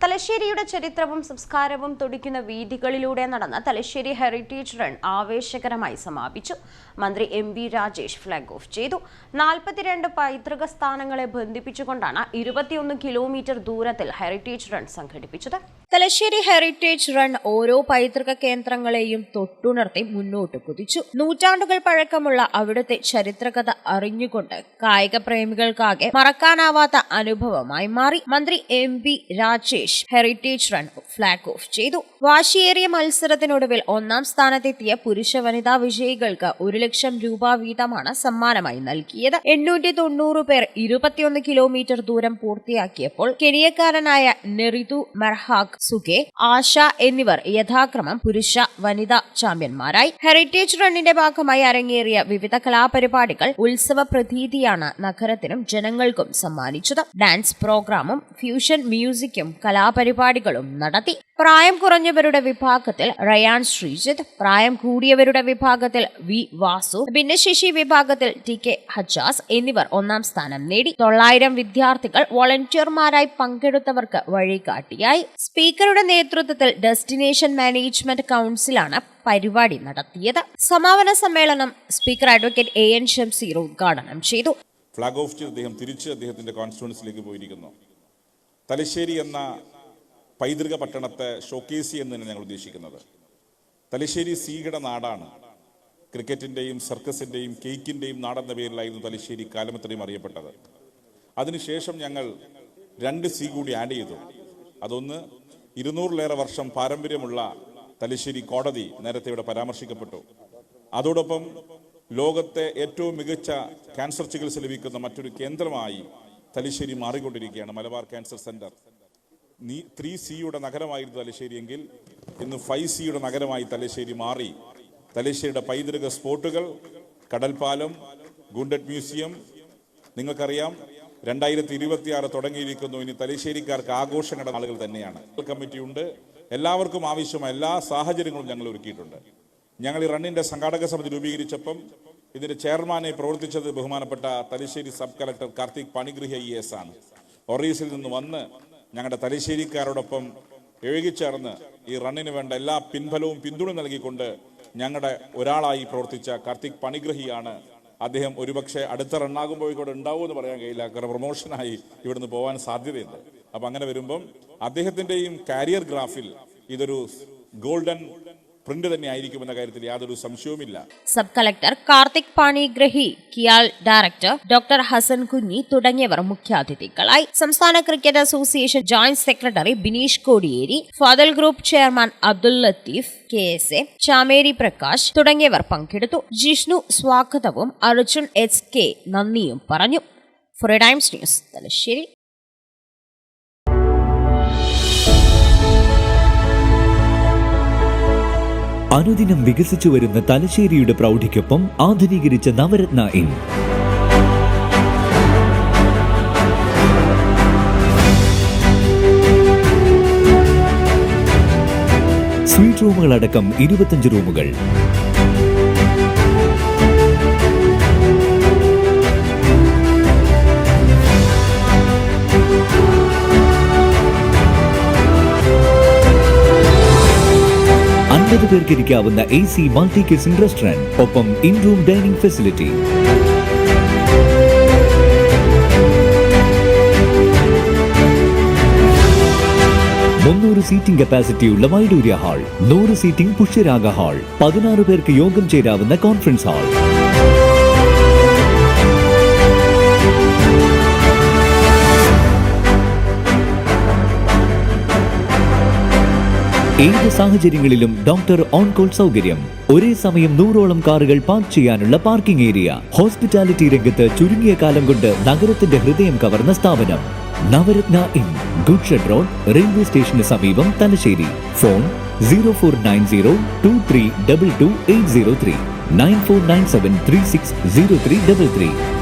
തലശ്ശേരിയുടെ ചരിത്രവും സംസ്കാരവും തുടിക്കുന്ന വീഥികളിലൂടെ നടന്ന തലശ്ശേരി ഹെറിറ്റേജ് റൺ ആവേശകരമായി സമാപിച്ചു. മന്ത്രി M V Rajesh flag off ചെയ്തു. 42 പൈതൃക സ്ഥാനങ്ങളെ ബന്ധിപ്പിച്ചുകൊണ്ടാണ് 21 കിലോമീറ്റർ ദൂരത്തിൽ ഹെറിറ്റേജ് റൺ സംഘടിപ്പിച്ചത്. തലശ്ശേരി ഹെറിറ്റേജ് റൺ ഓരോ പൈതൃക കേന്ദ്രങ്ങളെയും തൊട്ടുണർത്തി മുന്നോട്ട് കുതിച്ചു. നൂറ്റാണ്ടുകൾ പഴക്കമുള്ള അവിടുത്തെ ചരിത്രകഥ അറിഞ്ഞുകൊണ്ട് കായിക പ്രേമികൾക്കാകെ മറക്കാനാവാത്ത അനുഭവമായി മാറി. മന്ത്രി M V Rajesh heritage run flag off ചെയ്തു. വാശിയേറിയ മത്സരത്തിനൊടുവിൽ 1ാം സ്ഥാനത്തെത്തിയ പുരുഷ വനിതാ വിജയികൾക്ക് 1 ലക്ഷം രൂപ വീതമാണ് സമ്മാനമായി നൽകിയത്. 890 പേർ 21 കിലോമീറ്റർ ദൂരം പൂർത്തിയാക്കിയപ്പോൾ കെനിയക്കാരനായ നെറിതു മെർഹാഗ് സുഗെ, ആശ എന്നിവർ യഥാക്രമം പുരുഷ വനിതാ ചാമ്പ്യന്മാരായി. ഹെറിറ്റേജ് റണ്ണിന്റെ ഭാഗമായി അരങ്ങേറിയ വിവിധ കലാപരിപാടികൾ ഉത്സവ പ്രതീതിയാണ് നഗരത്തിനും ജനങ്ങൾക്കും സമ്മാനിച്ചത്. ഡാൻസ് പ്രോഗ്രാമും ഫ്യൂഷൻ മ്യൂസിക്കും കലാപരിപാടികളും നടത്തി. പ്രായം കുറഞ്ഞവരുടെ വിഭാഗത്തിൽ റയാൻ ശ്രീജിത്ത്, പ്രായം കൂടിയവരുടെ വിഭാഗത്തിൽ വി വാസു, ഭിന്നശേഷി വിഭാഗത്തിൽ ടി കെ ഹജാസ് എന്നിവർ 1ാം സ്ഥാനം നേടി. 900 വിദ്യാർത്ഥികൾ വോളണ്ടിയർമാരായി പങ്കെടുത്തവർക്ക് വഴികാട്ടിയായി. സ്പീക്കറുടെ നേതൃത്വത്തിൽ ഡെസ്റ്റിനേഷൻ മാനേജ്മെന്റ് കൗൺസിലാണ് പരിപാടി നടത്തിയത്. സമാപന സമ്മേളനം സ്പീക്കർ അഡ്വക്കേറ്റ് AN ഷംസീർ ഉദ്ഘാടനം ചെയ്തു. ഫ്ലാഗ് ഓഫ് ചെയ്ത് അദ്ദേഹം തിരിച്ച് അദ്ദേഹത്തിന്റെ കോൺസ്റ്റിറ്റ്യുവൻസിലേക്ക് പോയിരിക്കുന്നു. തലശ്ശേരി എന്ന പൈതൃക പട്ടണത്തെ ഷോക്കേസ് എന്ന് തന്നെ ഞങ്ങൾ ഉദ്ദേശിക്കുന്നത്. തലശ്ശേരി സീയുടെ നാടാണ്. ക്രിക്കറ്റിൻ്റെയും സർക്കസിൻ്റെയും കേക്കിൻ്റെയും നാടെന്ന പേരിലായിരുന്നു തലശ്ശേരി കാലമത്രയും അറിയപ്പെട്ടത്. അതിനുശേഷം ഞങ്ങൾ 2 സി കൂടി ആഡ് ചെയ്തു. അതൊന്ന് 200-ലേറെ വർഷം പാരമ്പര്യമുള്ള തലശ്ശേരി കോടതി നേരത്തെ ഇവിടെ പരാമർശിക്കപ്പെട്ടു. അതോടൊപ്പം ലോകത്തെ ഏറ്റവും മികച്ച ക്യാൻസർ ചികിത്സ ലഭിക്കുന്ന മറ്റൊരു കേന്ദ്രമായി തലശ്ശേരി മാറിക്കൊണ്ടിരിക്കുകയാണ്. Malabar cancer centre. 3Cയുടെ നഗരമായിരുന്നു തലശ്ശേരി എങ്കിൽ ഇന്ന് 5Cയുടെ നഗരമായി തലശ്ശേരി മാറി. തലശ്ശേരിയുടെ പൈതൃക സ്പോട്ടുകൾ, കടൽപ്പാലം, ഗുണ്ടറ്റ് മ്യൂസിയം, നിങ്ങൾക്കറിയാം 2026 തുടങ്ങിയിരിക്കുന്നു. ഇനി തലശ്ശേരിക്കാർക്ക് ആഘോഷങ്ങളുടെ ആളുകൾ തന്നെയാണ്. കമ്മിറ്റിയുണ്ട്. എല്ലാവർക്കും ആവശ്യമായ എല്ലാ സാഹചര്യങ്ങളും ഞങ്ങൾ ഒരുക്കിയിട്ടുണ്ട്. ഞങ്ങൾ ഈ റണ്ണിന്റെ സംഘാടക സമിതി രൂപീകരിച്ചപ്പം ഇതിന്റെ ചെയർമാനെ പ്രവർത്തിച്ചത് ബഹുമാനപ്പെട്ട Thalassery sub collector Karthik Panigrahi IAS ആണ്. ഒറീസിൽ നിന്ന് വന്ന് ഞങ്ങളുടെ തലശ്ശേരിക്കാരോടൊപ്പം എഴുകിച്ചേർന്ന് ഈ റണ്ണിന് വേണ്ട എല്ലാ പിൻബലവും പിന്തുണ നൽകിക്കൊണ്ട് ഞങ്ങളുടെ ഒരാളായി പ്രവർത്തിച്ച കാർത്തിക് പണിഗ്രഹിയാണ്. അദ്ദേഹം ഒരുപക്ഷെ അടുത്ത റണ്ണാകുമ്പോൾ ഇവിടെ ഉണ്ടാവുമെന്ന് പറയാൻ കഴിയില്ല. കാരണം പ്രൊമോഷനായി ഇവിടുന്ന് പോകാൻ സാധ്യതയുണ്ട്. അപ്പം അങ്ങനെ വരുമ്പം അദ്ദേഹത്തിൻ്റെയും കാരിയർ ഗ്രാഫിൽ ഇതൊരു ഗോൾഡൻ പ്രിന്റ് തന്നെ ആയിരിക്കുമെന്ന കാര്യത്തിൽ യാതൊരു സംശയവുമില്ല. Sub collector Karthik Panigrahi, Kial director doctor Hasan Kunhi തുടങ്ങിയവർ മുഖ്യാതിഥികളായി. സംസ്ഥാന cricket association joint secretary Bineesh Kodiyeri, Fadal group chairman Abdul Latheef, KSA, Chameri Prakash തുടങ്ങിയവർ പങ്കെടുത്തു. ജിഷ്ണു സ്വാഗതവും അർജുൻ SK നന്ദിയും പറഞ്ഞു. Four times news, Thalassery. അനുദിനം വികസിച്ചു വരുന്ന തലശ്ശേരിയുടെ പ്രൗഢിക്കൊപ്പം ആധുനീകരിച്ച നവരത്ന ഇൻ. സ്വീറ്റ് റൂമുകളടക്കം 25 റൂമുകൾ. പേർക്ക് ഇരിക്കാവുന്ന AC മൾട്ടി കിച്ചൺ റെസ്റ്റോറന്റ്, ഒപ്പം in room dining facility. Seating കപ്പാസിറ്റിയുള്ള Vaidurya hall, 100 seating Pushyaraga hall, 16 പേർക്ക് യോഗം ചേരാവുന്ന കോൺഫറൻസ് ഹാൾ. ഏത് സാഹചര്യങ്ങളിലും ഡോക്ടർ ഓൺ കോൾ സൗകര്യം. ഒരേ സമയം 100ഓളം കാറുകൾ പാർക്ക് ചെയ്യാനുള്ള പാർക്കിംഗ് ഏരിയ. ഹോസ്പിറ്റാലിറ്റി രംഗത്ത് ചുരുങ്ങിയ കാലം കൊണ്ട് നഗരത്തിന്റെ ഹൃദയം കവർന്ന സ്ഥാപനം Navaratna inn, good shed road, railway സ്റ്റേഷന് സമീപം, തലശ്ശേരി. ഫോൺ 04902322 803 9497360333.